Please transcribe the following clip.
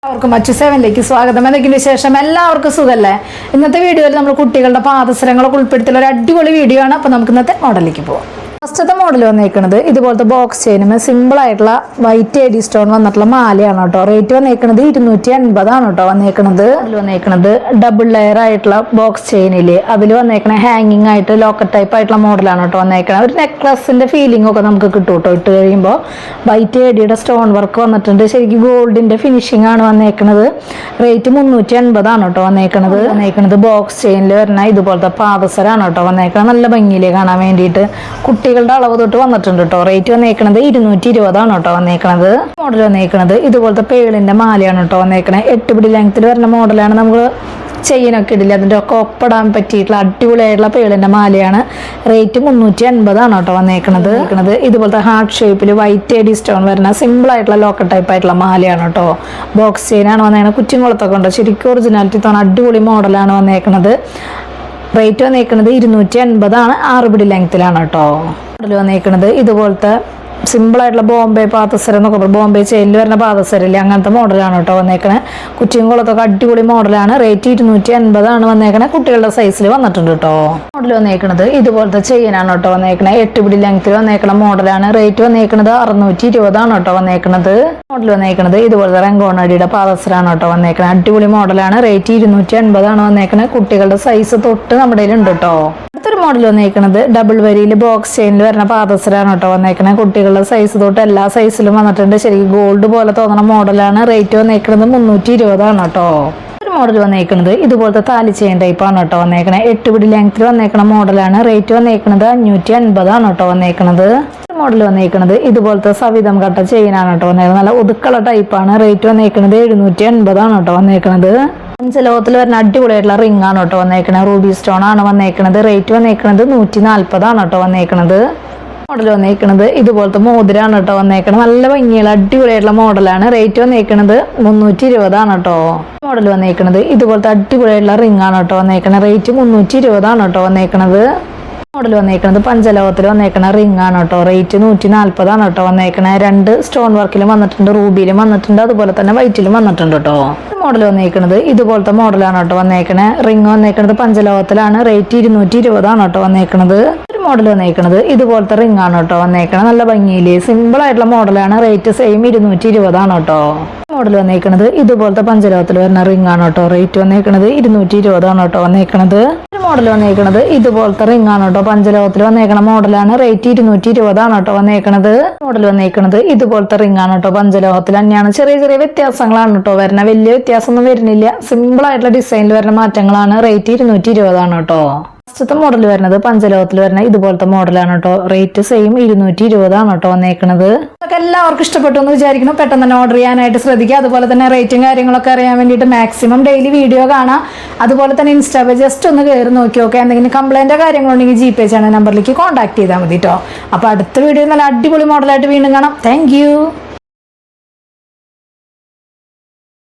എല്ലാവർക്കും മച്ചു സെവനിലേക്ക് സ്വാഗതം. എന്തൊക്കെയുണ്ട് വിശേഷം? എല്ലാവർക്കും സുഖല്ലേ? ഇന്നത്തെ വീഡിയോയിൽ നമ്മൾ കുട്ടികളുടെ പാദസരങ്ങളൊക്കെ ഉൾപ്പെടുത്തിയുള്ള ഒരു അടിപൊളി വീഡിയോ ആണ്. അപ്പോൾ നമുക്ക് ഇന്നത്തെ മോഡലിലേക്ക് പോകാം. ഫസ്റ്റത്തെ മോഡൽ വന്നേക്കുന്നത് ഇതുപോലത്തെ ബോക്സ് ചെയിനുമേ സിമ്പിൾ ആയിട്ടുള്ള വൈറ്റ് എഡി സ്റ്റോൺ വന്നിട്ടുള്ള മാലയാണ് കേട്ടോ. റേറ്റ് വന്നേക്കുന്നത് 280 ആണ് കേട്ടോ വന്നേക്കുന്നത്. അതിൽ വന്നേക്കുന്നത് ഡബിൾ ലെയർ ആയിട്ടുള്ള ബോക്സ് ചെയിനില് അതിൽ വന്നേക്കണ ഹാങ്ങിങ് ആയിട്ട് ലോക്കറ്റ് ടൈപ്പ് ആയിട്ടുള്ള മോഡലാണ് കേട്ടോ വന്നേക്കുന്നത്. ഒരു നെക്ലസിന്റെ ഫീലിംഗ് ഒക്കെ നമുക്ക് കിട്ടും കേട്ടോ. ഇട്ട് കഴിയുമ്പോൾ വൈറ്റ് എഡിയുടെ സ്റ്റോൺ വർക്ക് വന്നിട്ടുണ്ട്. ശരിക്കും ഗോൾഡിന്റെ ഫിനിഷിംഗ് ആണ് വന്നേക്കുന്നത്. റേറ്റ് 380 ആണ് കേട്ടോ വന്നേക്കുന്നത്. ബോക്സ് ചെയിനിൽ വരുന്ന ഇതുപോലത്തെ പാദസരാണ് കേട്ടോ വന്നേക്കുന്നത്. നല്ല ഭംഗിയിലേ കാണാൻ വേണ്ടിയിട്ട് കുട്ടികളുടെ അളവ് തൊട്ട് വന്നിട്ടുണ്ട് കേട്ടോ. റേറ്റ് വന്നേക്കുന്നത് 220 ആണ് കേട്ടോ വന്നേക്കുന്നത്. മോഡൽ വന്നേക്കുന്നത് ഇതുപോലത്തെ പേളിന്റെ മാലയാണ് കേട്ടോ വന്നേക്കണേ. 8 പിടി ലെങ്ത്തിൽ വരുന്ന മോഡലാണ്. നമുക്ക് ചെയിനൊക്കെ ഇടില്ല, അതിൻ്റെ ഒക്കെ ഒപ്പിടാൻ പറ്റിയിട്ടുള്ള അടിപൊളിയായിട്ടുള്ള പേളിന്റെ മാലയാണ്. റേറ്റ് 380 ആണ് കേട്ടോ വന്നേക്കുന്നത്. ഇതുപോലത്തെ ഹാർട്ട് ഷേപ്പിൽ വൈറ്റ് എഡി സ്റ്റോൺ വരുന്ന സിമ്പിൾ ആയിട്ടുള്ള ലോക്കറ്റ് ടൈപ്പ് ആയിട്ടുള്ള മാലയാണ് കേട്ടോ. ബോക്സ് ചെയിനാണ് വന്നേക്കുന്നത്. കുറ്റിൻകുളത്തൊക്കെ ഉണ്ടോ, ശരിക്കും ഒറിജിനാലിറ്റി തോന്നുന്ന അടിപൊളി മോഡലാണ് വന്നേക്കുന്നത്. റേറ്റ് വന്നേക്കുന്നത് 280 ആണ്. 6 പിടി ലെങ്ത്തിലാണ് കേട്ടോ. മോഡൽ വന്നേക്കുന്നത് ഇതുപോലത്തെ സിമ്പിൾ ആയിട്ടുള്ള ബോംബെ പാദസരം എന്നൊക്കെ പറയും. ബോംബെ ചെയിനിൽ വരുന്ന പാദസരല്ലേ, അങ്ങനത്തെ മോഡലാണ് കേട്ടോ വന്നേക്കണേ. കുറ്റിൻകുളത്തൊക്കെ അടിപൊളി മോഡലാണ്. റേറ്റ് 280 ആണ് വന്നേക്കണേ. കുട്ടികളുടെ സൈസിൽ വന്നിട്ടുണ്ട് കേട്ടോ. മോഡൽ വന്നേക്കുന്നത് ഇതുപോലത്തെ ചെയിനാണ് കേട്ടോ വന്നേക്കണേ. 8 പിടി ലെങ്ത്തിൽ വന്നേക്കണ മോഡലാണ്. റേറ്റ് വന്നേക്കുന്നത് 620 ആണ് കേട്ടോ വന്നേക്കുന്നത്. മോഡൽ വന്നേക്കുന്നത് ഇതുപോലത്തെ റെങ്കോണടിയുടെ പാദസരാണ് കേട്ടോ വന്നേക്കണേ. അടിപൊളി മോഡലാണ്. റേറ്റ് 280 ആണ് വന്നേക്കണേ. കുട്ടികളുടെ സൈസ് തൊട്ട് നമ്മുടെ ഉണ്ട് കേട്ടോ. അടുത്തൊരു മോഡൽ വന്നേക്കുന്നത് ഡബിൾ വരിയിൽ ബോക്സ് ചെയിനിൽ വരുന്ന പാദസരാണ് കേട്ടോ വന്നേക്കണേ. കുട്ടികളുടെ സൈസ് തൊട്ട് എല്ലാ സൈസിലും വന്നിട്ടുണ്ട്. ശരിക്കും ഗോൾഡ് പോലെ തോന്നുന്ന മോഡലാണ്. റേറ്റ് വന്നേക്കുന്നത് 320 ആണ് കേട്ടോ. ഒരു മോഡൽ വന്നേക്കുന്നത് ഇതുപോലത്തെ താലി ചെയിൻ ടൈപ്പ് ആണ് കേട്ടോ വന്നേക്കണേ. 8 പിടി ലെങ്ത്തിൽ വന്നേക്കണ മോഡലാണ്. റേറ്റ് വന്നേക്കുന്നത് 550 ആണ് കേട്ടോ വന്നേക്കുന്നത്. മോഡൽ വന്നേക്കുന്നത് ഇതുപോലത്തെ സവിധം കട്ട ചെയിനാണ് കേട്ടോ വന്നേക്കുന്നത്. നല്ല ഒതുക്കള ടൈപ്പാണ്. റേറ്റ് വന്നേക്കുന്നത് 780 ആണ് കേട്ടോ വന്നേക്കുന്നത്. ലോകത്തിൽ വരുന്ന അടിപൊളിയായിട്ടുള്ള റിംഗ് ആണ് കേട്ടോ വന്നേക്കുന്നത്. റൂബി സ്റ്റോൺ ആണ് വന്നേക്കുന്നത്. റേറ്റ് വന്നേക്കുന്നത് 140 ആണ് കേട്ടോ വന്നേക്കുന്നത്. മോഡൽ വന്നേക്കുന്നത് ഇതുപോലത്തെ മോതിരാണ് കേട്ടോ വന്നേക്കുന്നത്. നല്ല ഭംഗിയുള്ള അടിപൊളിയായിട്ടുള്ള മോഡലാണ്. റേറ്റ് വന്നേക്കുന്നത് 320 ആണ് കേട്ടോ. മോഡൽ വന്നേക്കുന്നത് ഇതുപോലത്തെ അടിപൊളിയായിട്ടുള്ള റിംഗ് ആണ് കേട്ടോ വന്നേക്കുന്നത്. റേറ്റ് 320 ആണ് കേട്ടോ വന്നേക്കുന്നത്. മോഡൽ വന്നേക്കുന്നത് പഞ്ചലോകത്തിൽ വന്നേക്കണ റിംഗ് ആണ് കേട്ടോ. റേറ്റ് 140 ആണ് കേട്ടോ വന്നേക്കണേ. 2 സ്റ്റോൺ വർക്കിലും വന്നിട്ടുണ്ട്, റൂബിയിലും വന്നിട്ടുണ്ട്, അതുപോലെ തന്നെ വൈറ്റിലും വന്നിട്ടുണ്ട് കേട്ടോ. മോഡൽ വന്നേക്കുന്നത് ഇതുപോലത്തെ മോഡലാണ് കേട്ടോ വന്നേക്കണേ. റിംഗ് വന്നേക്കുന്നത് പഞ്ചലോകത്തിലാണ്. റേറ്റ് 220 ആണ് കേട്ടോ വന്നേക്കുന്നത്. ഒരു മോഡൽ വന്നേക്കുന്നത് ഇതുപോലത്തെ റിംഗ് ആണ് കേട്ടോ വന്നേക്കണേ. നല്ല ഭംഗിയില് സിമ്പിൾ ആയിട്ടുള്ള മോഡലാണ്. റേറ്റ് സെയിം 220 ആണ് കേട്ടോ. മോഡൽ വന്നേക്കുന്നത് ഇതുപോലത്തെ പഞ്ചലോകത്തിൽ വരുന്ന റിംഗ് ആണ് കേട്ടോ. റേറ്റ് വന്നേക്കുന്നത് 220 ആണ് കേട്ടോ വന്നേക്കുന്നത്. ഒരു മോഡൽ വന്നേക്കുന്നത് ഇതുപോലത്തെ റിംഗ് ആണ് കേട്ടോ. പഞ്ചലോകത്തിൽ വന്നേക്കണ മോഡലാണ്. റേറ്റ് 220 ആണ് കേട്ടോ വന്നേക്കുന്നത്. മോഡൽ വന്നേക്കുന്നത് ഇതുപോലത്തെ റിംഗ് ആണ് കേട്ടോ. പഞ്ചലോകത്തിൽ തന്നെയാണ്. ചെറിയ ചെറിയ വ്യത്യാസങ്ങളാണ് കേട്ടോ വരുന്ന. വലിയ വ്യത്യാസമൊന്നും വരുന്നില്ല. സിമ്പിൾ ആയിട്ടുള്ള ഡിസൈനിൽ വരുന്ന മാറ്റങ്ങളാണ്. റേറ്റ് 220 ആണ് കേട്ടോ. ഫസ്റ്റത്തെ മോഡൽ വരുന്നത് പഞ്ചലോകത്തിൽ വരുന്ന ഇതുപോലത്തെ മോഡലാണ് കേട്ടോ. റേറ്റ് സെയിം 220 ആണ് കേട്ടോ വന്നേക്കുന്നത്. അതൊക്കെ എല്ലാവർക്കും ഇഷ്ടപ്പെട്ടു എന്ന് വിചാരിക്കുന്നു. പെട്ടെന്ന് തന്നെ ഓർഡർ ചെയ്യാനായിട്ട് ശ്രദ്ധിക്കുക. അതുപോലെ തന്നെ റേറ്റും കാര്യങ്ങളൊക്കെ അറിയാൻ വേണ്ടിയിട്ട് മാക്സിമം ഡെയിലി വീഡിയോ കാണാം. അതുപോലെ തന്നെ ഇൻസ്റ്റാ പേജ് ജസ്റ്റ് ഒന്ന് കയറി നോക്കി നോക്കുക. എന്തെങ്കിലും കംപ്ലൈൻറ്റോ കാര്യങ്ങളുണ്ടെങ്കിൽ GPay ചാനൽ നമ്പറിലേക്ക് കോൺടാക്ട് ചെയ്താൽ മതി കേട്ടോ. അപ്പോൾ അടുത്ത വീഡിയോ നല്ല അടിപൊളി മോഡലായിട്ട് വീണ്ടും കാണാം. താങ്ക്